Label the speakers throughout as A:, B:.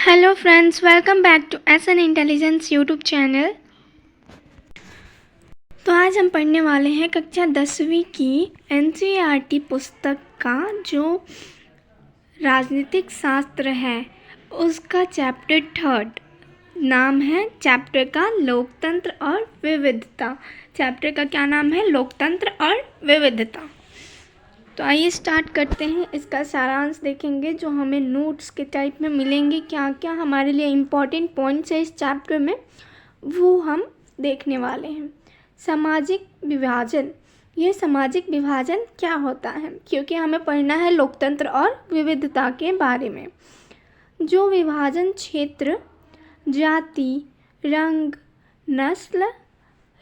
A: Hello friends, welcome back to SN intelligence YouTube channel. तो आज हम पढ़ने वाले हैं कक्षा 10वीं की एनसीईआरटी पुस्तक का जो राजनीतिक शास्त्र है उसका चैप्टर 3। नाम है चैप्टर का लोकतंत्र और विविधता। चैप्टर का क्या नाम है? लोकतंत्र और विविधता। तो आइए स्टार्ट करते हैं। इसका सारांश देखेंगे जो हमें नोट्स के टाइप में मिलेंगे। क्या क्या हमारे लिए इम्पॉर्टेंट पॉइंट्स है इस चैप्टर में वो हम देखने वाले हैं। सामाजिक विभाजन। ये सामाजिक विभाजन क्या होता है, क्योंकि हमें पढ़ना है लोकतंत्र और विविधता के बारे में। जो विभाजन क्षेत्र, जाति, रंग, नस्ल,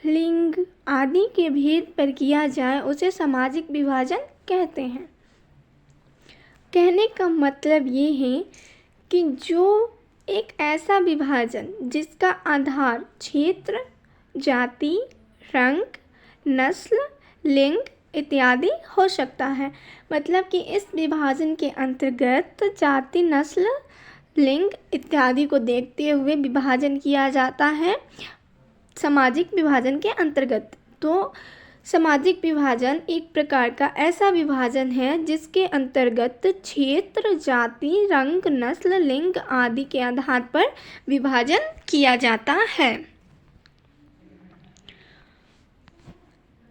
A: लिंग आदि के भेद पर किया जाए उसे सामाजिक विभाजन कहते हैं। कहने का मतलब ये है कि जो एक ऐसा विभाजन जिसका आधार क्षेत्र, जाति, रंग, नस्ल, लिंग इत्यादि हो सकता है। मतलब कि इस विभाजन के अंतर्गत जाति, नस्ल, लिंग इत्यादि को देखते हुए विभाजन किया जाता है सामाजिक विभाजन के अंतर्गत। तो सामाजिक विभाजन एक प्रकार का ऐसा विभाजन है जिसके अंतर्गत क्षेत्र, जाति, रंग, नस्ल, लिंग आदि के आधार पर विभाजन किया जाता है।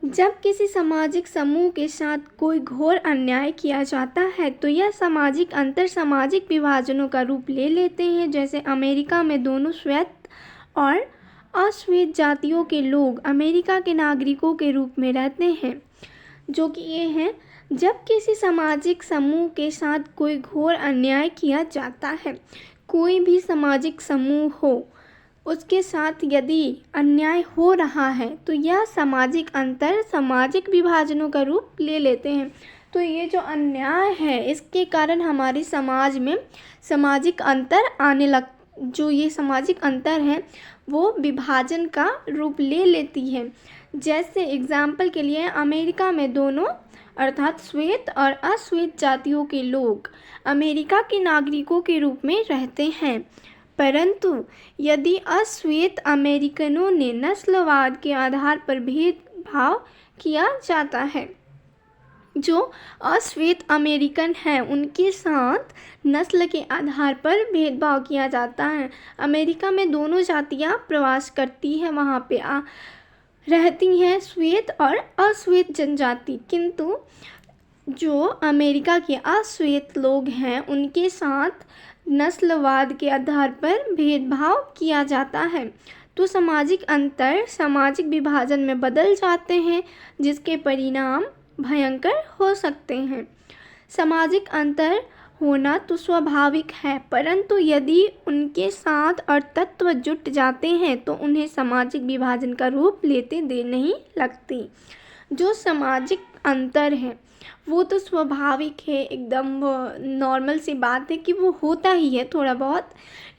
A: जब किसी सामाजिक समूह के साथ कोई घोर अन्याय किया जाता है तो यह सामाजिक अंतर सामाजिक विभाजनों का रूप ले लेते हैं। जैसे अमेरिका में दोनों श्वेत और अश्वेत जातियों के लोग अमेरिका के नागरिकों के रूप में रहते हैं, जो कि ये हैं। जब किसी सामाजिक समूह के साथ कोई घोर अन्याय किया जाता है, कोई भी सामाजिक समूह हो उसके साथ यदि अन्याय हो रहा है तो यह सामाजिक अंतर सामाजिक विभाजनों का रूप ले लेते हैं। तो ये जो अन्याय है इसके कारण हमारे समाज में सामाजिक अंतर आने जो ये सामाजिक अंतर है वो विभाजन का रूप ले लेती है। जैसे एग्जाम्पल के लिए अमेरिका में दोनों अर्थात श्वेत और अश्वेत जातियों के लोग अमेरिका के नागरिकों के रूप में रहते हैं, परंतु यदि अश्वेत अमेरिकनों ने नस्लवाद के आधार पर भेदभाव किया जाता है, जो अश्वेत अमेरिकन हैं उनके साथ नस्ल के आधार पर भेदभाव किया जाता है। अमेरिका में दोनों जातियां प्रवास करती हैं, वहाँ पे रहती हैं श्वेत और अश्वेत जनजाति, किंतु जो अमेरिका के अश्वेत लोग हैं उनके साथ नस्लवाद के आधार पर भेदभाव किया जाता है। तो सामाजिक अंतर सामाजिक विभाजन में बदल जाते हैं जिसके परिणाम भयंकर हो सकते हैं। सामाजिक अंतर होना तो स्वाभाविक है, परंतु यदि उनके साथ और तत्व जुट जाते हैं तो उन्हें सामाजिक विभाजन का रूप लेते देर नहीं लगती। जो सामाजिक अंतर है वो तो स्वाभाविक है, एकदम नॉर्मल सी बात है कि वो होता ही है थोड़ा बहुत,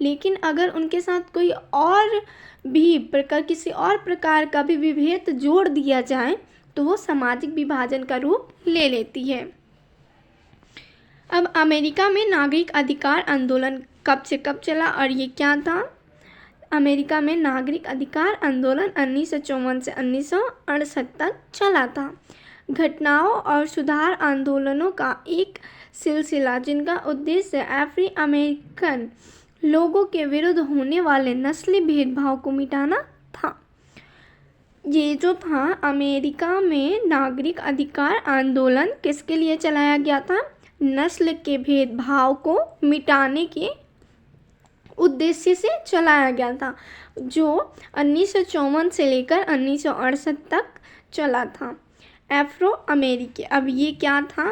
A: लेकिन अगर उनके साथ कोई और भी प्रकार किसी और प्रकार का भी विभेद जोड़ दिया जाए तो वो सामाजिक विभाजन का रूप ले लेती है। अब अमेरिका में नागरिक अधिकार आंदोलन कब से कब चला और ये क्या था? अमेरिका में नागरिक अधिकार आंदोलन 1954 से 1968 तक चला था। घटनाओं और सुधार आंदोलनों का एक सिलसिला जिनका उद्देश्य अफ्रीकी अमेरिकन लोगों के विरुद्ध होने वाले नस्ली भेदभाव को मिटाना था। ये जो था अमेरिका में नागरिक अधिकार आंदोलन किसके लिए चलाया गया था? नस्ल के भेदभाव को मिटाने के उद्देश्य से चलाया गया था, जो 1954 से लेकर 1968 तक चला था। अफ्रो अमेरिकी, अब ये क्या था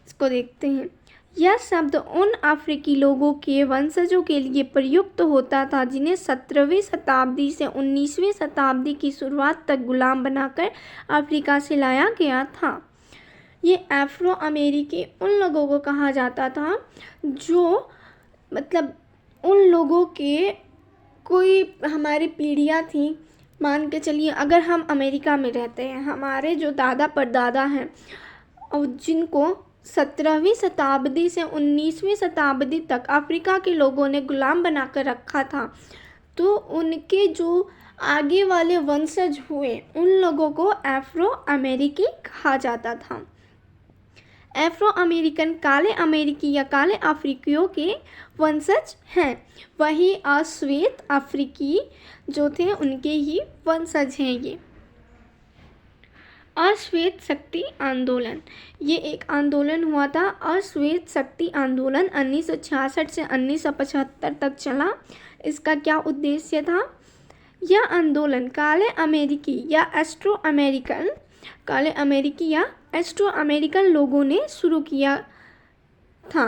A: इसको देखते हैं। यह शब्द उन अफ्रीकी लोगों के वंशजों के लिए प्रयुक्त होता था जिन्हें 17वीं शताब्दी से 19वीं शताब्दी की शुरुआत तक गुलाम बनाकर अफ्रीका से लाया गया था। ये अफ्रो अमेरिकी उन लोगों को कहा जाता था जो मतलब उन लोगों के कोई हमारी पीढ़ियाँ थी, मान के चलिए अगर हम अमेरिका में रहते हैं, हमारे जो दादा परदादा हैं और जिनको 17वीं शताब्दी से 19वीं शताब्दी तक अफ्रीका के लोगों ने गुलाम बनाकर रखा था। तो उनके जो आगे वाले वंशज हुए उन लोगों को एफ्रो अमेरिकी कहा जाता था। एफ्रो अमेरिकन काले अमेरिकी या काले अफ्रीकियों के वंशज हैं। वही अश्वेत अफ्रीकी जो थे उनके ही वंशज हैं ये। अश्वेत शक्ति आंदोलन, ये एक आंदोलन हुआ था। अश्वेत शक्ति आंदोलन 1966 से 1975 तक चला। इसका क्या उद्देश्य था? यह आंदोलन काले अमेरिकी या एस्ट्रो अमेरिकन काले अमेरिकी या एस्ट्रो अमेरिकन लोगों ने शुरू किया था।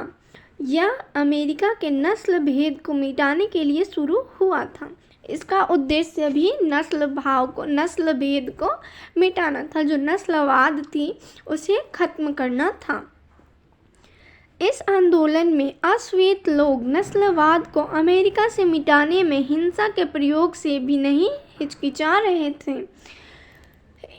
A: यह अमेरिका के नस्ल भेद को मिटाने के लिए शुरू हुआ था। इसका उद्देश्य भी नस्ल भेद को मिटाना था। जो नस्लवाद थी उसे खत्म करना था। इस आंदोलन में अश्वेत लोग नस्लवाद को अमेरिका से मिटाने में हिंसा के प्रयोग से भी नहीं हिचकिचा रहे थे।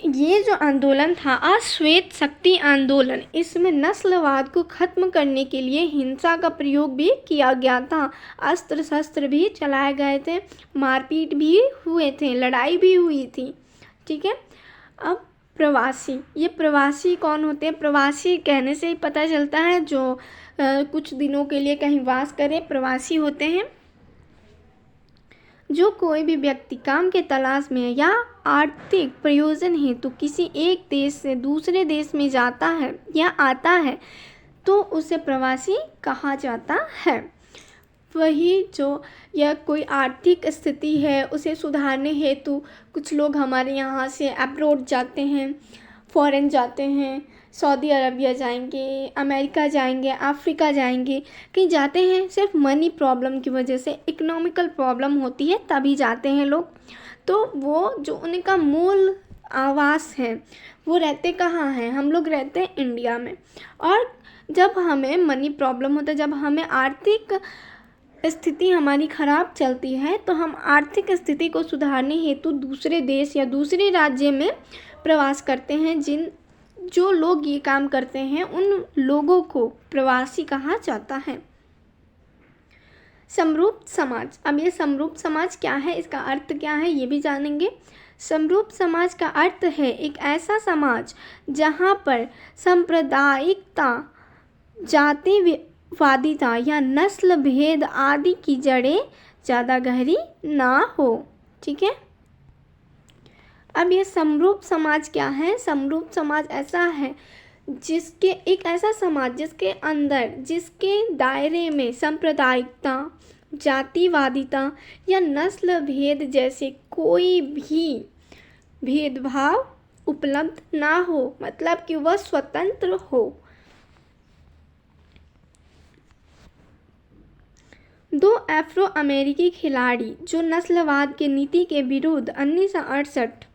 A: ये जो आंदोलन था अश्वेत शक्ति आंदोलन, इसमें नस्लवाद को खत्म करने के लिए हिंसा का प्रयोग भी किया गया था। अस्त्र शस्त्र भी चलाए गए थे, मारपीट भी हुए थे, लड़ाई भी हुई थी। ठीक है। अब प्रवासी, ये प्रवासी कौन होते हैं? प्रवासी कहने से ही पता चलता है जो कुछ दिनों के लिए कहीं वास करे, प्रवासी होते हैं। जो कोई भी व्यक्ति काम के तलाश में या आर्थिक प्रयोजन हेतु किसी एक देश से दूसरे देश में जाता है या आता है तो उसे प्रवासी कहा जाता है। वही जो या कोई आर्थिक स्थिति है उसे सुधारने हेतु कुछ लोग हमारे यहाँ से अब्रॉड जाते हैं, फॉरेन जाते हैं, सऊदी अरबिया जाएंगे, अमेरिका जाएंगे, अफ्रीका जाएंगे, कहीं जाते हैं सिर्फ मनी प्रॉब्लम की वजह से, इकोनॉमिकल प्रॉब्लम होती है तभी जाते हैं लोग। तो वो जो उनका मूल आवास है वो रहते कहाँ हैं? हम लोग रहते हैं इंडिया में। और जब हमें मनी प्रॉब्लम होता है, जब हमें आर्थिक स्थिति हमारी ख़राब चलती है तो हम आर्थिक स्थिति को सुधारने हेतु दूसरे देश या दूसरे राज्य में प्रवास करते हैं। जो लोग ये काम करते हैं उन लोगों को प्रवासी कहा जाता है। समरूप समाज, अब ये समरूप समाज क्या है, इसका अर्थ क्या है ये भी जानेंगे। समरूप समाज का अर्थ है एक ऐसा समाज जहाँ पर सांप्रदायिकता, जातिवादिता या नस्ल भेद आदि की जड़ें ज़्यादा गहरी ना हो। ठीक है। अब ये समरूप समाज क्या है? समरूप समाज ऐसा है जिसके एक ऐसा समाज जिसके अंदर, जिसके दायरे में सांप्रदायिकता, जातिवादिता या नस्ल भेद जैसे कोई भी भेदभाव उपलब्ध ना हो, मतलब कि वह स्वतंत्र हो। दो अफ्रो अमेरिकी खिलाड़ी जो नस्लवाद के नीति के विरुद्ध 1968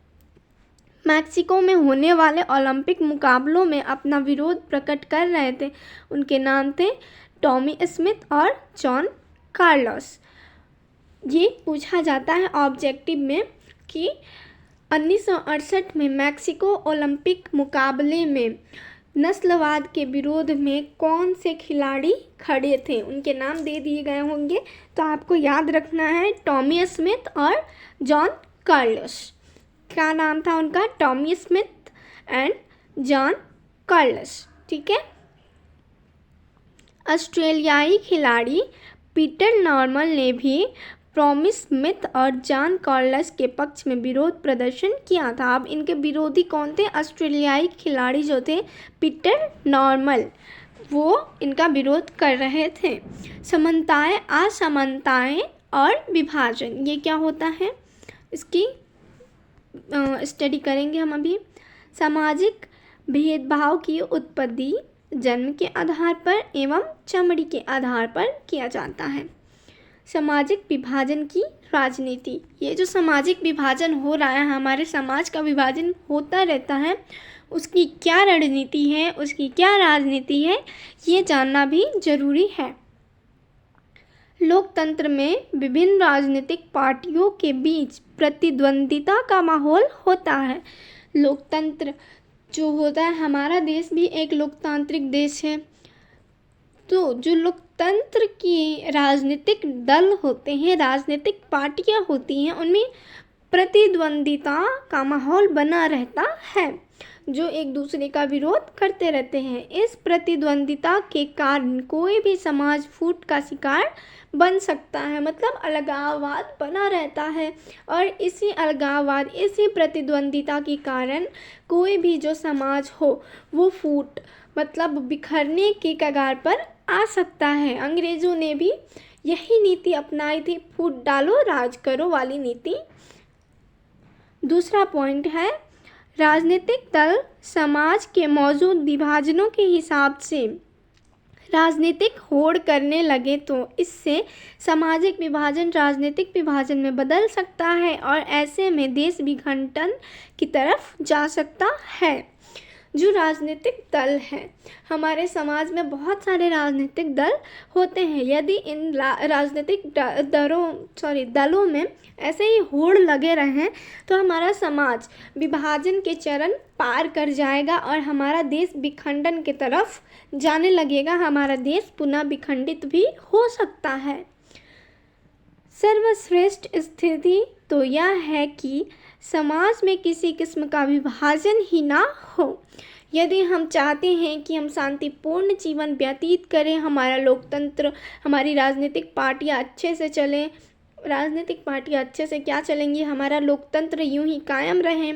A: मैक्सिको में होने वाले ओलंपिक मुकाबलों में अपना विरोध प्रकट कर रहे थे, उनके नाम थे टॉमी स्मिथ और जॉन कार्लोस। ये पूछा जाता है ऑब्जेक्टिव में कि 1968 में मैक्सिको ओलंपिक मुकाबले में नस्लवाद के विरोध में कौन से खिलाड़ी खड़े थे, उनके नाम दे दिए गए होंगे तो आपको याद रखना है टॉमी स्मिथ और जॉन कार्लोस। क्या नाम था उनका? Tommy Smith and John Carlos. ठीक है। ऑस्ट्रेलियाई खिलाड़ी पीटर नॉर्मन ने भी टॉमी स्मिथ और जॉन कार्लोस के पक्ष में विरोध प्रदर्शन किया था। अब इनके विरोधी कौन थे? ऑस्ट्रेलियाई खिलाड़ी जो थे पीटर नॉर्मन, वो इनका विरोध कर रहे थे। समानताएं, असमानताएं और विभाजन, ये क्या होता है इसकी स्टडी करेंगे हम अभी। सामाजिक भेदभाव की उत्पत्ति जन्म के आधार पर एवं चमड़ी के आधार पर किया जाता है। सामाजिक विभाजन की राजनीति, ये जो सामाजिक विभाजन हो रहा है, हमारे समाज का विभाजन होता रहता है, उसकी क्या रणनीति है, उसकी क्या राजनीति है, ये जानना भी जरूरी है। लोकतंत्र में विभिन्न राजनीतिक पार्टियों के बीच प्रतिद्वंदिता का माहौल होता है। लोकतंत्र जो होता है, हमारा देश भी एक लोकतांत्रिक देश है। तो जो लोकतंत्र की राजनीतिक दल होते हैं, राजनीतिक पार्टियां होती हैं, उनमें प्रतिद्वंदिता का माहौल बना रहता है, जो एक दूसरे का विरोध करते रहते हैं। इस प्रतिद्वंदिता के कारण कोई भी समाज फूट का शिकार बन सकता है, मतलब अलगाववाद बना रहता है। और इसी अलगाववाद, इसी प्रतिद्वंदिता के कारण कोई भी जो समाज हो वो फूट, मतलब बिखरने के कगार पर आ सकता है। अंग्रेज़ों ने भी यही नीति अपनाई थी, फूट डालो राज करो वाली नीति। दूसरा पॉइंट है, राजनीतिक दल समाज के मौजूद विभाजनों के हिसाब से राजनीतिक होड़ करने लगे तो इससे सामाजिक विभाजन राजनीतिक विभाजन में बदल सकता है और ऐसे में देश विघटन की तरफ जा सकता है। जो राजनीतिक दल हैं, हमारे समाज में बहुत सारे राजनीतिक दल होते हैं। यदि इन राजनीतिक दलों में ऐसे ही होड़ लगे रहें तो हमारा समाज विभाजन के चरण पार कर जाएगा और हमारा देश विखंडन की तरफ जाने लगेगा। हमारा देश पुनः विखंडित भी हो सकता है। सर्वश्रेष्ठ स्थिति तो यह है कि समाज में किसी किस्म का विभाजन ही ना हो। यदि हम चाहते हैं कि हम शांतिपूर्ण जीवन व्यतीत करें, हमारा लोकतंत्र, हमारी राजनीतिक पार्टियां अच्छे से चलें, राजनीतिक पार्टियां अच्छे से क्या चलेंगी, हमारा लोकतंत्र यूं ही कायम रहे,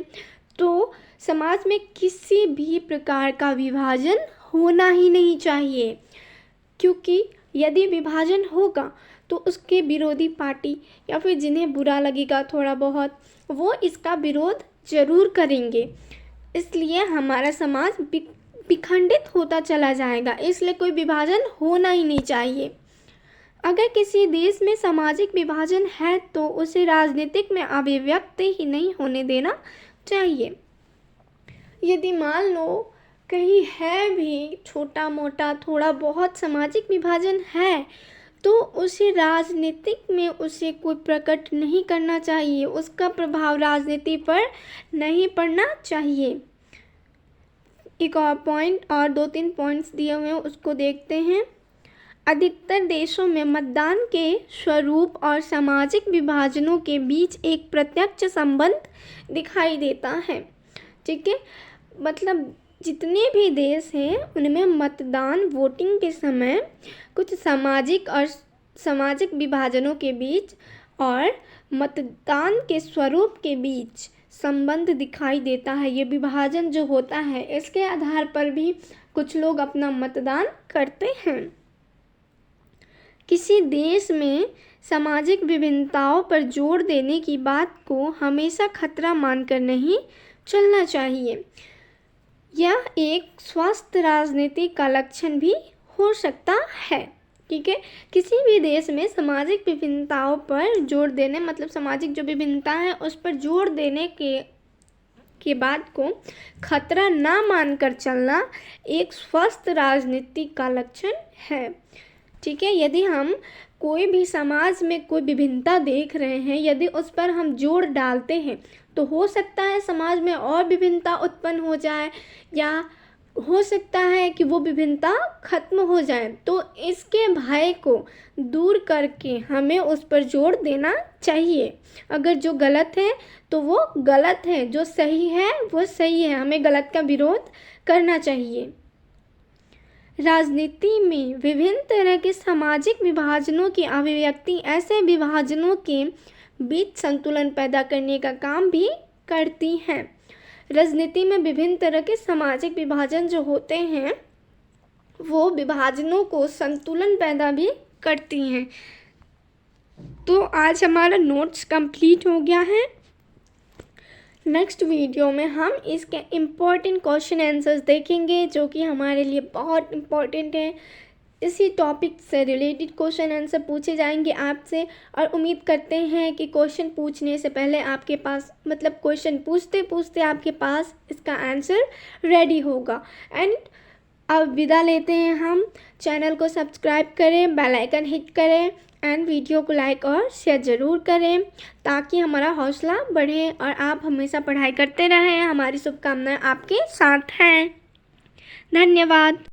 A: तो समाज में किसी भी प्रकार का विभाजन होना ही नहीं चाहिए। क्योंकि यदि विभाजन होगा तो उसके विरोधी पार्टी या फिर जिन्हें बुरा लगेगा थोड़ा बहुत, वो इसका विरोध ज़रूर करेंगे। इसलिए हमारा समाज विखंडित होता चला जाएगा। इसलिए कोई विभाजन होना ही नहीं चाहिए। अगर किसी देश में सामाजिक विभाजन है तो उसे राजनीतिक में अभिव्यक्त ही नहीं होने देना चाहिए। यदि मान लो कहीं है भी छोटा मोटा थोड़ा बहुत सामाजिक विभाजन है तो उसे राजनीतिक में उसे कोई प्रकट नहीं करना चाहिए, उसका प्रभाव राजनीति पर नहीं पड़ना चाहिए। एक और पॉइंट और 2-3 पॉइंट्स दिए हुए हैं, उसको देखते हैं। अधिकतर देशों में मतदान के स्वरूप और सामाजिक विभाजनों के बीच एक प्रत्यक्ष संबंध दिखाई देता है। ठीक है, मतलब जितने भी देश हैं उनमें मतदान वोटिंग के समय कुछ सामाजिक विभाजनों के बीच और मतदान के स्वरूप के बीच संबंध दिखाई देता है। ये विभाजन जो होता है इसके आधार पर भी कुछ लोग अपना मतदान करते हैं। किसी देश में सामाजिक विभिन्नताओं पर जोर देने की बात को हमेशा खतरा मानकर नहीं चलना चाहिए। यह एक स्वस्थ राजनीति का लक्षण भी हो सकता है। ठीक है, किसी भी देश में सामाजिक विभिन्नताओं पर जोर देने, मतलब सामाजिक जो विभिन्नता है उस पर जोर देने के बात को खतरा ना मानकर चलना एक स्वस्थ राजनीति का लक्षण है। ठीक है, यदि हम कोई भी समाज में कोई विभिन्नता देख रहे हैं, यदि उस पर हम जोर डालते हैं तो हो सकता है समाज में और विभिन्नता उत्पन्न हो जाए या हो सकता है कि वो विभिन्नता खत्म हो जाए। तो इसके भय को दूर करके हमें उस पर जोर देना चाहिए। अगर जो गलत है तो वो गलत है, जो सही है वो सही है, हमें गलत का विरोध करना चाहिए। राजनीति में विभिन्न तरह के सामाजिक विभाजनों की अभिव्यक्ति ऐसे विभाजनों के बीच संतुलन पैदा करने का काम भी करती हैं। राजनीति में विभिन्न तरह के सामाजिक विभाजन जो होते हैं वो विभाजनों को संतुलन पैदा भी करती हैं। तो आज हमारा नोट्स कंप्लीट हो गया है। नेक्स्ट वीडियो में हम इसके इम्पोर्टेंट क्वेश्चन आंसर्स देखेंगे जो कि हमारे लिए बहुत इम्पोर्टेंट है। इसी टॉपिक से रिलेटेड क्वेश्चन आंसर पूछे जाएंगे आपसे और उम्मीद करते हैं कि क्वेश्चन पूछने से पहले आपके पास, मतलब क्वेश्चन पूछते पूछते आपके पास इसका आंसर रेडी होगा। एंड अब विदा लेते हैं हम। चैनल को सब्सक्राइब करें, बेल आइकन हिट करें एंड वीडियो को लाइक और शेयर ज़रूर करें ताकि हमारा हौसला बढ़े और आप हमेशा पढ़ाई करते रहें। हमारी शुभकामनाएं आपके साथ हैं। धन्यवाद।